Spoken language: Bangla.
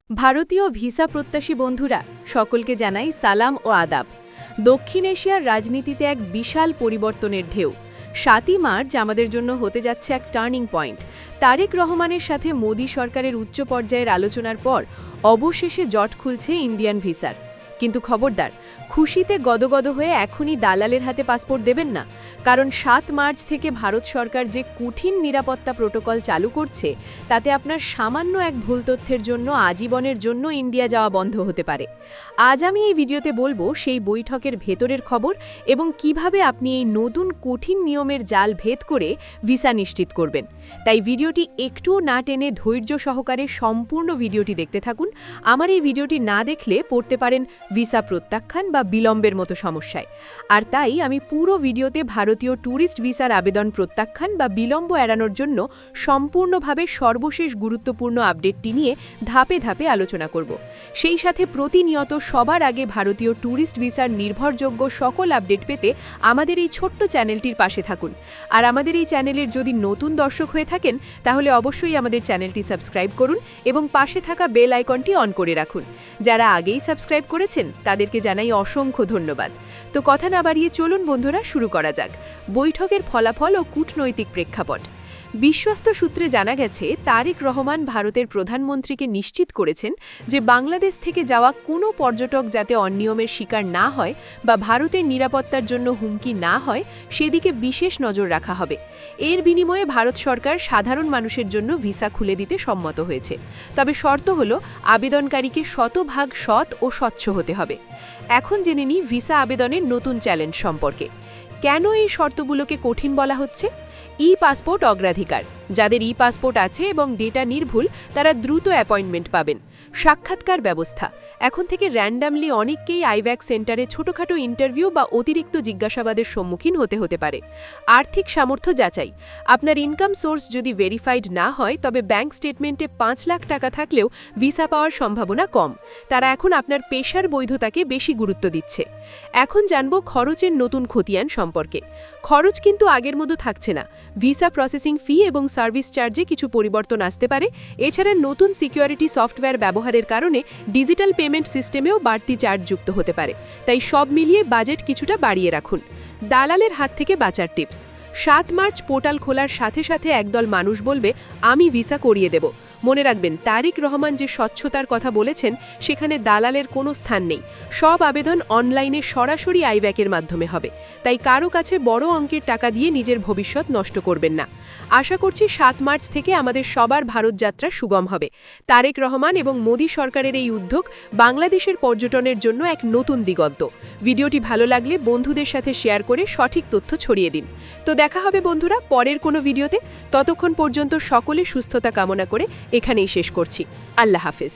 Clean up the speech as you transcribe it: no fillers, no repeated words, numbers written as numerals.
ভারতীয় ভিসা প্রত্যাশী বন্ধুরা সকলকে জানাই সালাম ও আদাব। দক্ষিণ এশিয়ার রাজনীতিতে এক বিশাল পরিবর্তনের ঢেউ। ৭ই মার্চ আমাদের জন্য হতে যাচ্ছে এক টার্নিং পয়েন্ট। তারেক রহমানের সাথে মোদী সরকারের উচ্চ পর্যায়ের আলোচনার পর অবশেষে জট খুলছে ইন্ডিয়ান ভিসার। কিন্তু খবরদার, খুশিতে গদগদ হয়ে এখনই দালালের হাতে পাসপোর্ট দেবেন না, কারণ ৭ মার্চ থেকে ভারত সরকার যে কঠিন নিরাপত্তা প্রোটোকল চালু করছে তাতে আপনার সামান্য এক ভুল তথ্যের জন্য আজীবনের জন্য ইন্ডিয়া যাওয়া বন্ধ হতে পারে। আজ আমি এই ভিডিওতে বলবো সেই বৈঠকের ভেতরের খবর এবং কিভাবে আপনি এই নতুন কঠিন নিয়মের জাল ভেদ করে ভিসা নিশ্চিত করবেন। তাই ভিডিওটি একটুও না টেনে ধৈর্য সহকারে সম্পূর্ণ ভিডিওটি দেখতে থাকুন। আমার এই ভিডিওটি না দেখলে পড়তে পারেন ভিসা প্রত্যাখ্যান বা বিলম্বের মতো সমস্যায়। আর তাই আমি পুরো ভিডিওতে ভারতীয় ট্যুরিস্ট ভিসার আবেদন প্রত্যাখ্যান বা বিলম্ব এড়ানোর জন্য সম্পূর্ণভাবে সর্বশেষ গুরুত্বপূর্ণ আপডেটটি নিয়ে ধাপে ধাপে আলোচনা করব। সেই সাথে প্রতিনিয়ত সবার আগে ভারতীয় ট্যুরিস্ট ভিসার নির্ভরযোগ্য সকল আপডেট পেতে আমাদের এই ছোট্ট চ্যানেলটির পাশে থাকুন। আর আমাদের এই চ্যানেলের যদি নতুন দর্শক হয়ে থাকেন তাহলে অবশ্যই আমাদের চ্যানেলটি সাবস্ক্রাইব করুন এবং পাশে থাকা বেল আইকনটি অন করে রাখুন। যারা আগেই সাবস্ক্রাইব করেছেন তাদেরকে জানাই অসংখ্য ধন্যবাদ। তো কথা না বাড়িয়ে চলুন বন্ধুরা, শুরু করা যাক বৈঠকের ফলাফল ও কূটনৈতিক প্রেক্ষাপট। বিশ্বস্ত সূত্রে জানা গেছে তারেক রহমান ভারতের প্রধানমন্ত্রীকে নিশ্চিত করেছেন যে বাংলাদেশ থেকে যাওয়া কোনো পর্যটক যাতে অনিয়মের শিকার না হয় বা ভারতের নিরাপত্তার জন্য হুমকি না হয় সেদিকে বিশেষ নজর রাখা হবে। এর বিনিময়ে ভারত সরকার সাধারণ মানুষের জন্য ভিসা খুলে দিতে সম্মত হয়েছে, তবে শর্ত হল আবেদনকারীকে শতভাগ সৎ ও স্বচ্ছ হতে হবে। এখন জেনে নিই ভিসা আবেদনের নতুন চ্যালেঞ্জ সম্পর্কে। কেন এই শর্তগুলোকে কঠিন বলা হচ্ছে? ই পাসপোর্ট অগ্রাধিকার। যাদের ই পাসপোর্ট আছে এবং ডেটা নির্ভুল তারা দ্রুত অ্যাপয়েন্টমেন্ট পাবেন। সাক্ষাৎকার ব্যবস্থা। এখন থেকে র্যান্ডামলি অনেককেই আইভ্যাক সেন্টারে ছোটখাটো ইন্টারভিউ বা অতিরিক্ত জিজ্ঞাসাবাদের সম্মুখীন হতে পারে। আর্থিক সামর্থ্য যাচাই। আপনার ইনকাম সোর্স যদি ভেরিফাইড না হয় তবে ব্যাংক স্টেটমেন্টে ৫ লাখ টাকা থাকলেও ভিসা পাওয়ার সম্ভাবনা কম। তারা এখন আপনার পেশার বৈধতাকে বেশি গুরুত্ব দিচ্ছে। এখন জানব খরচের নতুন খতিয়ান সম্পর্কে। খরচ কিন্তু আগের মতো থাকছে না। ভিসা প্রসেসিং ফি এবং সার্ভিস চার্জে কিছু পরিবর্তন আসতে পারে। এছাড়া নতুন সিকিউরিটি সফটওয়্যার ব্যবহারের কারণে ডিজিটাল পেমেন্ট সিস্টেমেও বাড়তি চার্জ যুক্ত হতে পারে। তাই সব মিলিয়ে বাজেট কিছুটা বাড়িয়ে রাখুন। দালালের হাত থেকে বাঁচার টিপস। ৭ মার্চ পোর্টাল খোলার সাথে সাথে একদল মানুষ বলবে আমি ভিসা করিয়ে দেব। মনে রাখবেন, তারেক রহমান যে স্বচ্ছতার কথা বলেছেন সেখানে দালালের কোনো স্থান নেই। সব আবেদন অনলাইনে সরাসরি আইভ্যাকের মাধ্যমে হবে। তাই কারো কাছে বড় অঙ্কের টাকা দিয়ে নিজের ভবিষ্যৎ নষ্ট করবেন না। আশা করছি ৭ মার্চ থেকে আমাদের সবার ভারত যাত্রা সুগম হবে। তারেক রহমান এবং মোদী সরকারের এই উদ্যোগ বাংলাদেশের পর্যটনের জন্য এক নতুন দিগন্ত। ভিডিওটি ভালো লাগলে বন্ধুদের সাথে শেয়ার করে সঠিক তথ্য ছড়িয়ে দিন। তো দেখা হবে বন্ধুরা পরের কোনো ভিডিওতে। ততক্ষণ পর্যন্ত সকলে সুস্থতা কামনা করে এখানেই শেষ করছি। আল্লাহ হাফেজ।